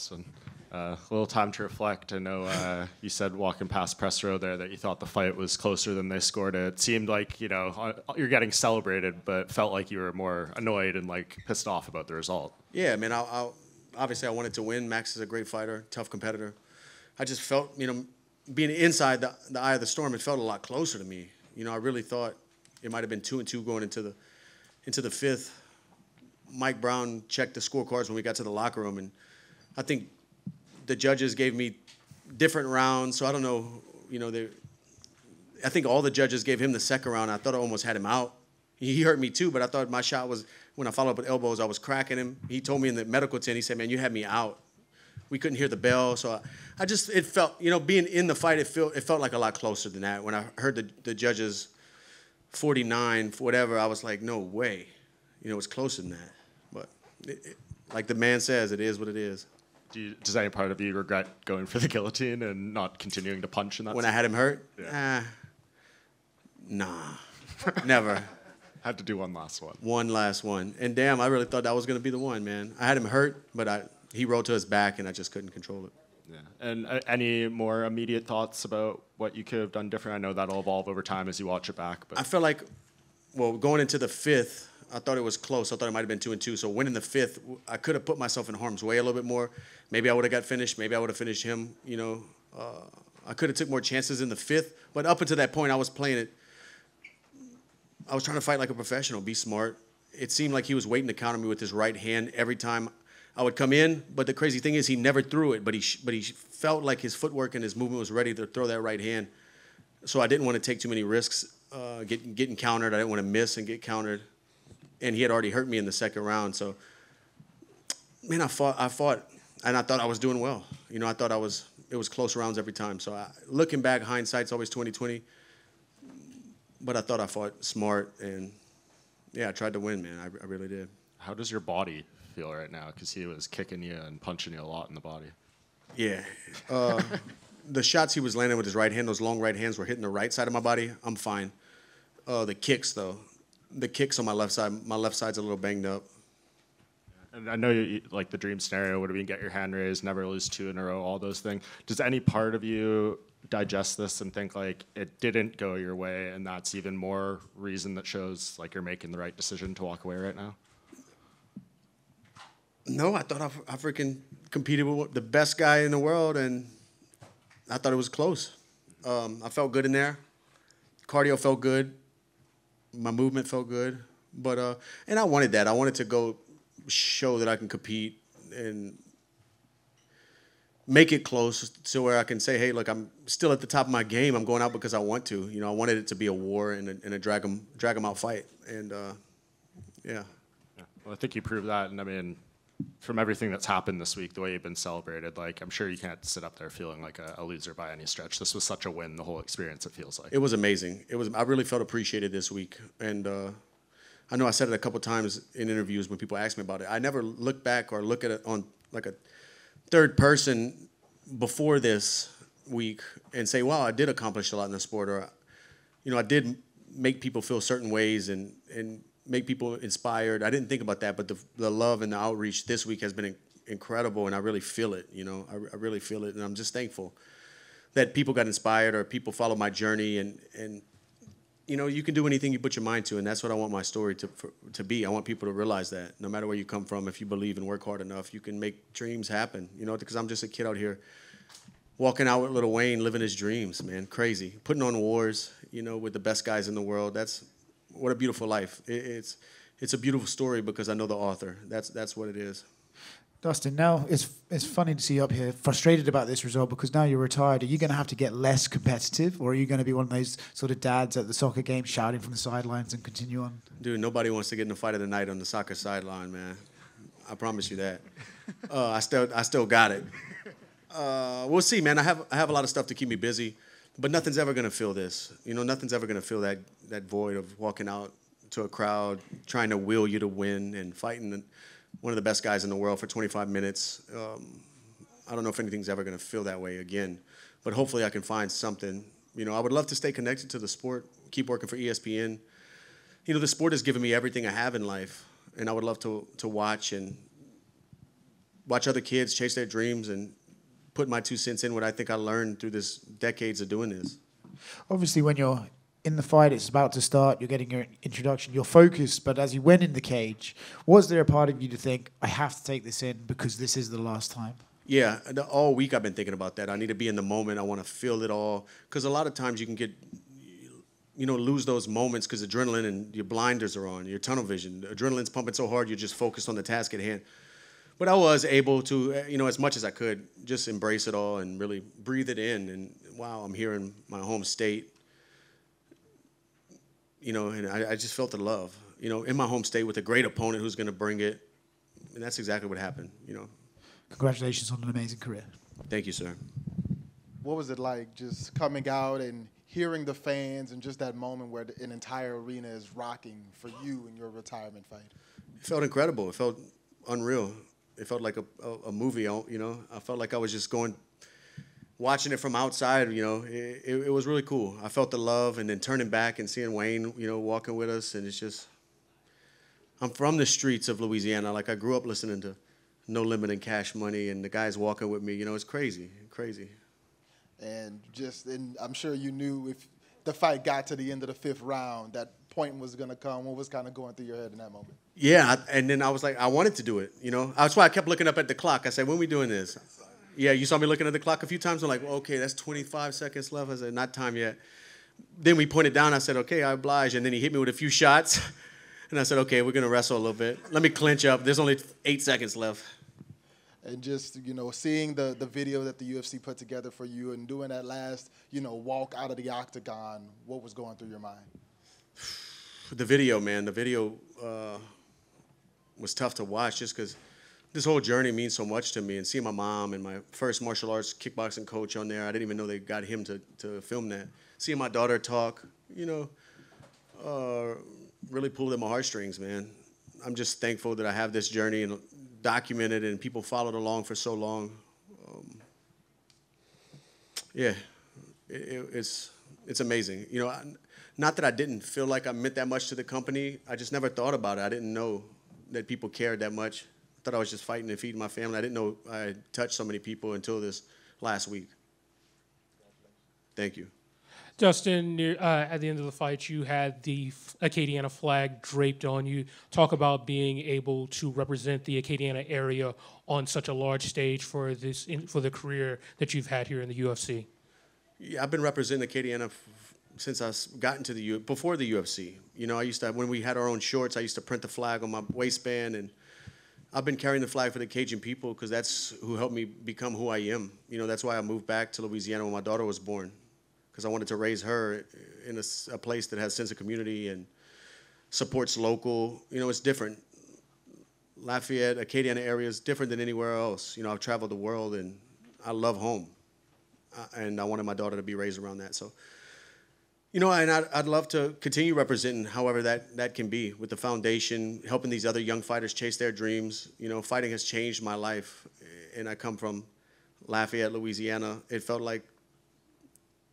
Dustin. A little time to reflect. I know you said walking past press row there that you thought the fight was closer than they scored it. It seemed like, you know, you're getting celebrated, but felt like you were more annoyed and like pissed off about the result. Yeah, man. Obviously I wanted to win. Max is a great fighter, tough competitor. I just felt, you know, being inside the eye of the storm, it felt a lot closer to me. You know, I really thought it might have been 2-2 going into the fifth. Mike Brown checked the scorecards when we got to the locker room, and I think the judges gave me different rounds. So I don't know, you know, I think all the judges gave him the second round. I thought I almost had him out. He hurt me too, but I thought my shot was, when I followed up with elbows, I was cracking him. He told me in the medical tent, he said, man, you had me out. We couldn't hear the bell. So it felt, you know, being in the fight, it felt like a lot closer than that. When I heard the judges 49, whatever, I was like, no way. You know, it's closer than that. But like the man says, it is what it is. Does any part of you regret going for the guillotine and not continuing to punch in that? When I had him hurt? Yeah. Nah, never. Had to do one last one. One last one. And damn, I really thought that was going to be the one, man. I had him hurt, but he rolled to his back, and I just couldn't control it. Yeah. And any more immediate thoughts about what you could have done different? I know that'll evolve over time as you watch it back. But I feel like, well, going into the fifth, I thought it was close. I thought it might have been 2-2. So winning the fifth, I could have put myself in harm's way a little bit more. Maybe I would have got finished. Maybe I would have finished him. You know, I could have took more chances in the fifth. But up until that point, I was playing it. I was trying to fight like a professional, be smart. It seemed like he was waiting to counter me with his right hand every time I would come in. But the crazy thing is he never threw it. But he felt like his footwork and his movement was ready to throw that right hand. So I didn't want to take too many risks getting countered. I didn't want to miss and get countered. And he had already hurt me in the second round. So, man, I fought, and I thought I was doing well. You know, I thought it was close rounds every time. So looking back, hindsight's always 20/20. But I thought I fought smart, and, yeah, I tried to win, man. I really did. How does your body feel right now? Because he was kicking you and punching you a lot in the body. Yeah. The shots he was landing with his right hand, those long right hands were hitting the right side of my body. I'm fine. The kicks, though. The kicks on my left side's a little banged up. And I know like the dream scenario would have been get your hand raised, never lose 2 in a row, all those things. Does any part of you digest this and think like it didn't go your way, and that's even more reason that shows like you're making the right decision to walk away right now? No, I thought I freaking competed with the best guy in the world, and I thought it was close. I felt good in there. Cardio felt good. My movement felt good, but and I wanted that. I wanted to go show that I can compete and make it close to where I can say, hey, look, I'm still at the top of my game. I'm going out because I want to. You know, I wanted it to be a war and a drag 'em out fight, and yeah. Well, I think you proved that, and I mean, from everything that's happened this week, the way you've been celebrated, like I'm sure you can't sit up there feeling like a loser by any stretch. This was such a win, the whole experience, it feels like. It was amazing. I really felt appreciated this week. And I know I said it a couple times in interviews when people ask me about it. I never look back or look at it on like a third person before this week and say, wow, I did accomplish a lot in the sport, or, you know, I did make people feel certain ways and make people inspired. I didn't think about that, but the love and the outreach this week has been incredible, and I really feel it, you know. I really feel it, and I'm just thankful that people got inspired or people followed my journey, and you know, you can do anything you put your mind to, and that's what I want my story to be. I want people to realize that no matter where you come from, if you believe and work hard enough, you can make dreams happen, you know, because I'm just a kid out here walking out with Lil Wayne, living his dreams, man, crazy, putting on wars, you know, with the best guys in the world. What a beautiful life. It's a beautiful story because I know the author. That's what it is. Dustin, now it's funny to see you up here frustrated about this result because now you're retired. Are you going to have to get less competitive, or are you going to be one of those sort of dads at the soccer game shouting from the sidelines and continue on? Dude, nobody wants to get in the fight of the night on the soccer sideline, man. I promise you that. I still got it. We'll see, man. I have a lot of stuff to keep me busy. But nothing's ever going to fill this. You know, nothing's ever going to fill that void of walking out to a crowd, trying to will you to win and fighting one of the best guys in the world for 25 minutes. I don't know if anything's ever going to feel that way again. But hopefully I can find something. You know, I would love to stay connected to the sport, keep working for ESPN. You know, the sport has given me everything I have in life. And I would love to watch and watch other kids chase their dreams and put my 2 cents in what I think I learned through this decades of doing this. Obviously, when you're in the fight, it's about to start, you're getting your introduction, you're focused, but as you went in the cage, was there a part of you to think, I have to take this in because this is the last time? Yeah, all week I've been thinking about that. I need to be in the moment. I want to feel it all. Because a lot of times you can get, lose those moments because adrenaline and your blinders are on, your tunnel vision. Adrenaline's pumping so hard, you're just focused on the task at hand. But I was able to, as much as I could, just embrace it all and really breathe it in. And wow, I'm here in my home state. And I just felt the love, in my home state with a great opponent who's going to bring it. And that's exactly what happened, Congratulations on an amazing career. Thank you, sir. What was it like just coming out and hearing the fans and just that moment where an entire arena is rocking for you in your retirement fight? It felt incredible. It felt unreal. It felt like a movie, I felt like I was just watching it from outside, It was really cool. I felt the love, and then turning back and seeing Wayne, walking with us, and it's just, I'm from the streets of Louisiana. Like, I grew up listening to No Limit and Cash Money, and the guys walking with me, it's crazy. And I'm sure you knew if the fight got to the end of the 5th round, that point was going to come. What was kind of going through your head in that moment? Yeah, and then I was like, I wanted to do it, That's why I kept looking up at the clock. I said, when are we doing this? Yeah, you saw me looking at the clock a few times. I'm like, well, okay, that's 25 seconds left. I said, not time yet. Then we pointed down. I said, okay, I oblige. And then he hit me with a few shots. And I said, okay, we're going to wrestle a little bit. Let me clinch up. There's only 8 seconds left. And just, seeing the video that the UFC put together for you and doing that last, walk out of the octagon, what was going through your mind? The video, man. The video was tough to watch just because this whole journey means so much to me. And seeing my mom and my first martial arts kickboxing coach on there, I didn't even know they got him to film that. Seeing my daughter talk, really pulled at my heartstrings, man. I'm just thankful that I have this journey and documented and people followed along for so long. It's amazing. Not that I didn't feel like I meant that much to the company. I just never thought about it. I didn't know that people cared that much. I thought I was just fighting and feeding my family. I didn't know I had touched so many people until this last week. Thank you. Dustin, at the end of the fight, you had the Acadiana flag draped on you. Talk about being able to represent the Acadiana area on such a large stage for the career that you've had here in the UFC. Yeah, I've been representing Acadiana since I got into before the UFC. I used to, when we had our own shorts, I used to print the flag on my waistband, and I've been carrying the flag for the Cajun people because that's who helped me become who I am. That's why I moved back to Louisiana when my daughter was born, because I wanted to raise her in a place that has a sense of community and supports local. It's different. Lafayette, Acadiana area is different than anywhere else. I've traveled the world, and I love home. And I wanted my daughter to be raised around that. So, and I'd love to continue representing however that can be with the foundation, helping these other young fighters chase their dreams. Fighting has changed my life, and I come from Lafayette, Louisiana. It felt like,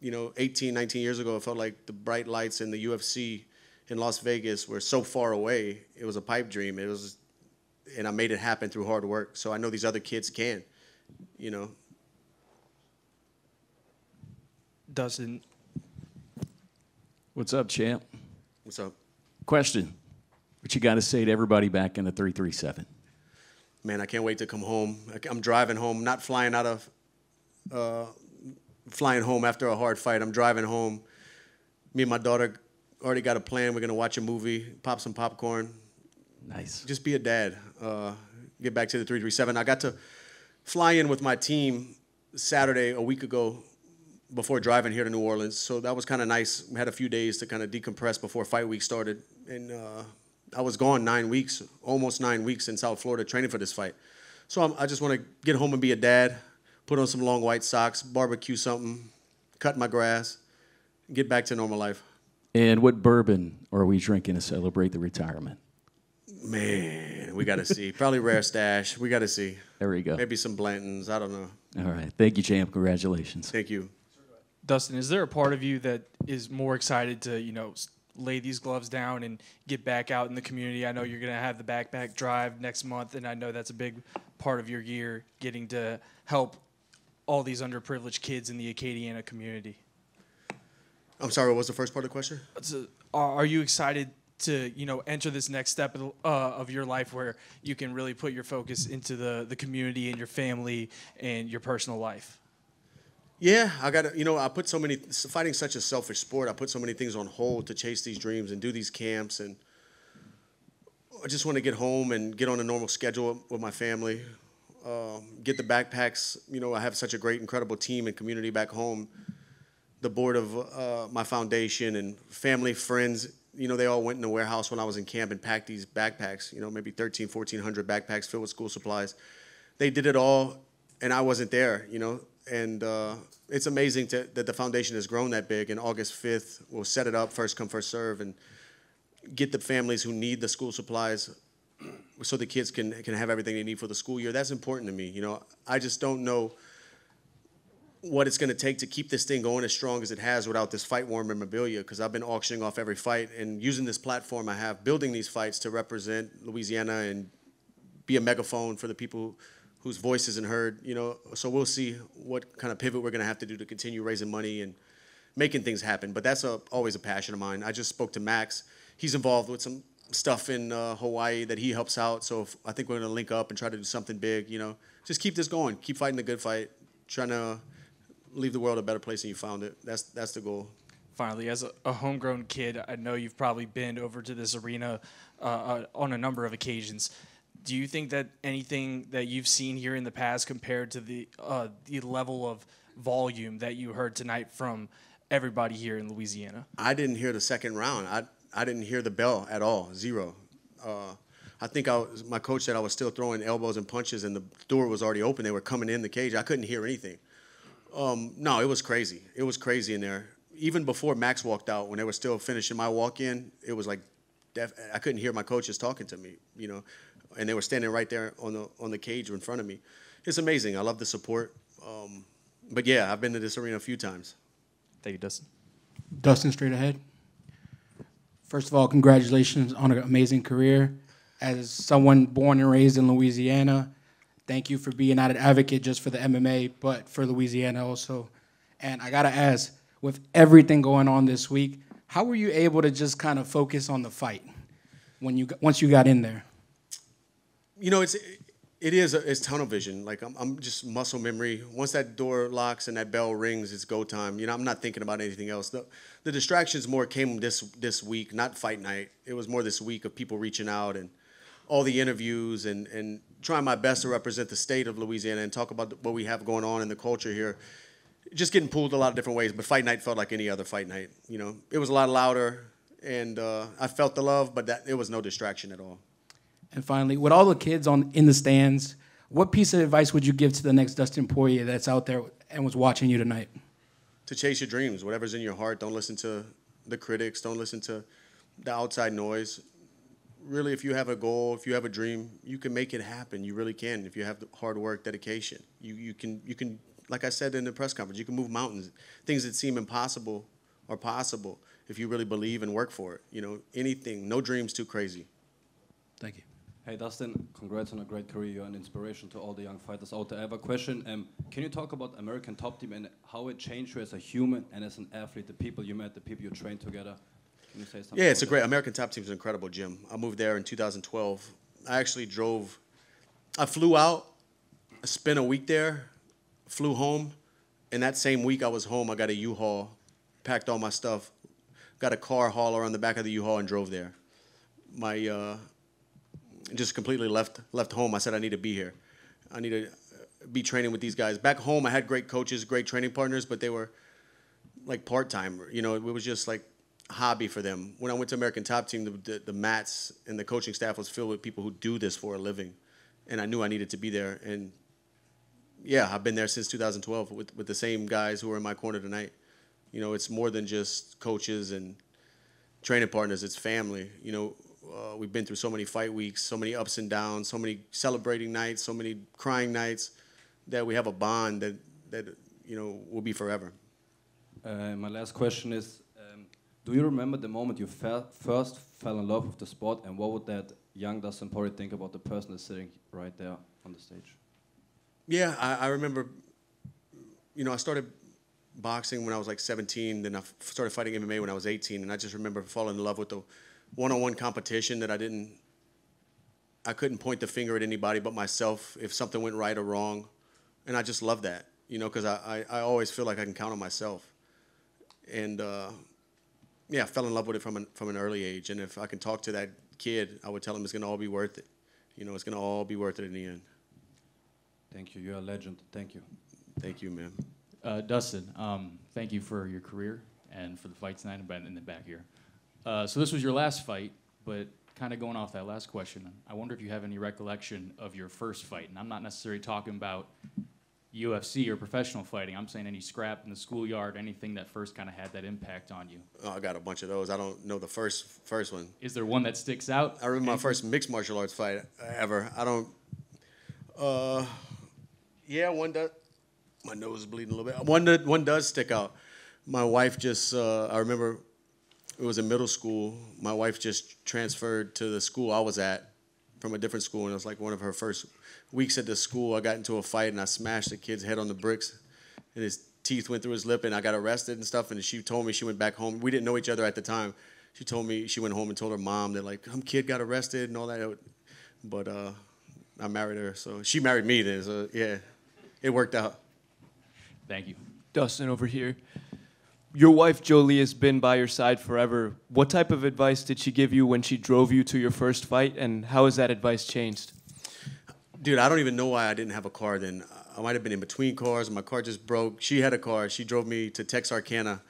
18, 19 years ago, it felt like the bright lights in the UFC in Las Vegas were so far away. It was a pipe dream. And I made it happen through hard work. So I know these other kids can, Dustin. What's up, champ? What's up? Question. What you got to say to everybody back in the 337? Man, I can't wait to come home. I'm driving home, not flying flying home after a hard fight. I'm driving home. Me and my daughter already got a plan. We're going to watch a movie, pop some popcorn. Nice. Just be a dad. Get back to the 337. I got to fly in with my team Saturday a week ago before driving here to New Orleans. So that was kind of nice. We had a few days to kind of decompress before fight week started. And I was gone 9 weeks, almost 9 weeks in South Florida training for this fight. So I just want to get home and be a dad, put on some long white socks, barbecue something, cut my grass, get back to normal life. And what bourbon are we drinking to celebrate the retirement? Man, we got to see. Probably Rare Stash. We got to see. There we go. Maybe some Blantons. I don't know. All right. Thank you, champ. Congratulations. Thank you. Dustin, is there a part of you that is more excited to, lay these gloves down and get back out in the community? I know you're going to have the backpack drive next month, and I know that's a big part of your year getting to help all these underprivileged kids in the Acadiana community. I'm sorry, what was the first part of the question? Are you excited to enter this next step of your life where you can really put your focus into the community and your family and your personal life? Yeah, I got to, I put fighting's such a selfish sport. I put so many things on hold to chase these dreams and do these camps. And I just want to get home and get on a normal schedule with my family, get the backpacks. I have such a great, incredible team and community back home. The board of my foundation and family, friends, they all went in the warehouse when I was in camp and packed these backpacks, maybe 1,400 backpacks filled with school supplies. They did it all, and I wasn't there, And it's amazing that the foundation has grown that big. And August 5th, we'll set it up, first come, first serve, and get the families who need the school supplies so the kids can have everything they need for the school year. That's important to me. I just don't know what it's going to take to keep this thing going as strong as it has without this fight war memorabilia, because I've been auctioning off every fight and using this platform I have, building these fights to represent Louisiana and be a megaphone for the people whose voice isn't heard, So we'll see what kind of pivot we're going to have to do to continue raising money and making things happen. But that's always a passion of mine. I just spoke to Max. He's involved with some stuff in Hawaii that he helps out. So I think we're going to link up and try to do something big, Just keep this going. Keep fighting the good fight. Trying to leave the world a better place than you found it. That's the goal. Finally, as a homegrown kid, I know you've probably been over to this arena on a number of occasions. Do you think that anything that you've seen here in the past compared to the level of volume that you heard tonight from everybody here in Louisiana? I didn't hear the second round. I didn't hear the bell at all. Zero. I think my coach said I was still throwing elbows and punches, and the door was already open. They were coming in the cage. I couldn't hear anything. No, it was crazy. It was crazy in there. Even before Max walked out, when they were still finishing my walk-in, it was like I couldn't hear my coaches talking to me, and they were standing right there on the cage in front of me. It's amazing. I love the support. But yeah, I've been to this arena a few times. Thank you, Dustin. Dustin, straight ahead. First of all, congratulations on an amazing career. As someone born and raised in Louisiana, thank you for being not an advocate just for the MMA, but for Louisiana also. And I got to ask, with everything going on this week, how were you able to just kind of focus on the fight once you got in there? It's tunnel vision. Like I'm just muscle memory. Once that door locks and that bell rings, it's go time. I'm not thinking about anything else. The distractions more came this week, not fight night. It was more this week of people reaching out and all the interviews and trying my best to represent the state of Louisiana and talk about what we have going on in the culture here. Just getting pulled a lot of different ways, but fight night felt like any other fight night. It was a lot louder, and I felt the love, but it was no distraction at all. And finally, with all the kids in the stands, what piece of advice would you give to the next Dustin Poirier that's out there and was watching you tonight? To chase your dreams, whatever's in your heart. Don't listen to the critics. Don't listen to the outside noise. Really, if you have a goal, if you have a dream, you can make it happen. You really can. If you have the hard work, dedication, you can. Like I said in the press conference, you can move mountains. Things that seem impossible are possible if you really believe and work for it. Anything. No dream's too crazy. Thank you. Hey, Dustin, congrats on a great career. You're an inspiration to all the young fighters out there. I have a question. Can you talk about American Top Team and how it changed you as a human and as an athlete, the people you met, the people you trained together? Can you say something? Yeah, it's a great American Top Team is an incredible gym. I moved there in 2012. I flew out, I spent a week there, flew home, and that same week I was home, I got a U-Haul, packed all my stuff, got a car hauler on the back of the U-Haul and drove there. Just completely left home. I said I need to be here. I need to be training with these guys. Back home, I had great coaches, great training partners, but they were like part-time. It was just like a hobby for them. When I went to American Top Team, the mats and the coaching staff was filled with people who do this for a living, and I knew I needed to be there. And yeah, I've been there since 2012 with the same guys who are in my corner tonight. It's more than just coaches and training partners. It's family. We've been through so many fight weeks, so many ups and downs, so many celebrating nights, so many crying nights, that we have a bond that will be forever. My last question is, do you remember the moment you first fell in love with the sport, and what would that young Dustin Poirier think about the person that's sitting right there on the stage? Yeah, I remember, you know, I started boxing when I was like 17, then I started fighting MMA when I was 18, and I just remember falling in love with the one-on-one competition that I couldn't point the finger at anybody but myself if something went right or wrong, and I just loved that, you know, because I always feel like I can count on myself, and yeah, I fell in love with it from an early age, and if I can talk to that kid, I would tell him it's gonna all be worth it, you know, it's gonna all be worth it in the end. Thank you. You're a legend. Thank you. Thank you, man. Dustin, thank you for your career and for the fight tonight and in the back here. So this was your last fight, but kind of going off that last question, I wonder if you have any recollection of your first fight. And I'm not necessarily talking about UFC or professional fighting. I'm saying any scrap in the schoolyard, anything that first kind of had that impact on you. Oh, I got a bunch of those. I don't know the first one. Is there one that sticks out? I remember my first mixed martial arts fight ever. I don't. Yeah, one does. My nose is bleeding a little bit. One does stick out. My wife just. I remember it was in middle school. My wife just transferred to the school I was at from a different school, and it was like one of her first weeks at the school. I got into a fight and I smashed the kid's head on the bricks, and his teeth went through his lip, and I got arrested and stuff. And she told me she went back home. We didn't know each other at the time. She told me she went home and told her mom that like some kid got arrested and all that. But I married her, so she married me then. So yeah, it worked out. Thank you. Dustin over here. Your wife Jolie has been by your side forever. What type of advice did she give you when she drove you to your first fight, and how has that advice changed? Dude, I don't even know why I didn't have a car then. I might have been in between cars. My car just broke. She had a car. She drove me to Texarkana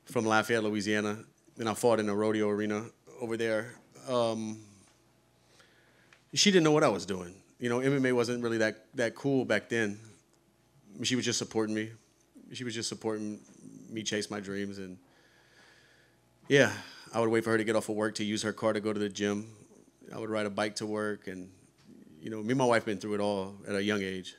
from Lafayette, Louisiana. Then I fought in a rodeo arena over there. She didn't know what I was doing. You know, MMA wasn't really that cool back then. She was just supporting me. She was just supporting me chase my dreams. And yeah, I would wait for her to get off of work to use her car to go to the gym. I would ride a bike to work. And, you know, me and my wife been through it all at a young age.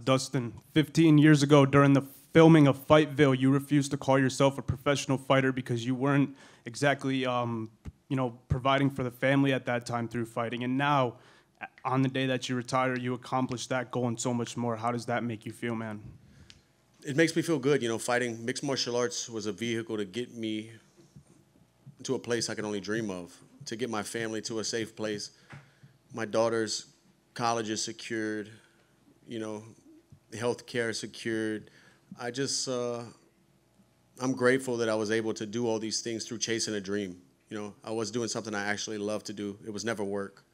Dustin, 15 years ago during the filming of Fightville, you refused to call yourself a professional fighter because you weren't exactly, you know, providing for the family at that time through fighting. And now, on the day that you retire, you accomplished that goal and so much more. How does that make you feel, man? It makes me feel good. You know, fighting mixed martial arts was a vehicle to get me to a place I could only dream of, to get my family to a safe place. My daughter's college is secured, you know, health care secured. I just, I'm grateful that I was able to do all these things through chasing a dream. You know, I was doing something I actually love to do. It was never work.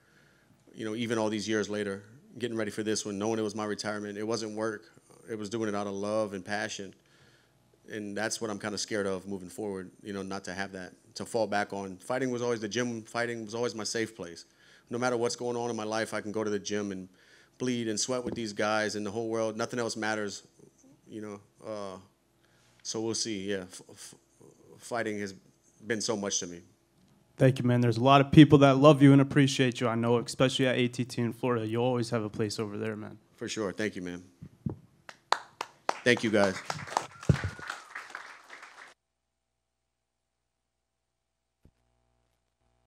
You know, even all these years later, getting ready for this one, knowing it was my retirement, it wasn't work. It was doing it out of love and passion. And that's what I'm kind of scared of moving forward, you know, not to have that, to fall back on. Fighting was always, the gym fighting was always my safe place. No matter what's going on in my life, I can go to the gym and bleed and sweat with these guys in the whole world. Nothing else matters, you know. So we'll see, yeah. Fighting has been so much to me. Thank you, man. There's a lot of people that love you and appreciate you. I know, especially at ATT in Florida. You'll always have a place over there, man. For sure. Thank you, man. Thank you, guys.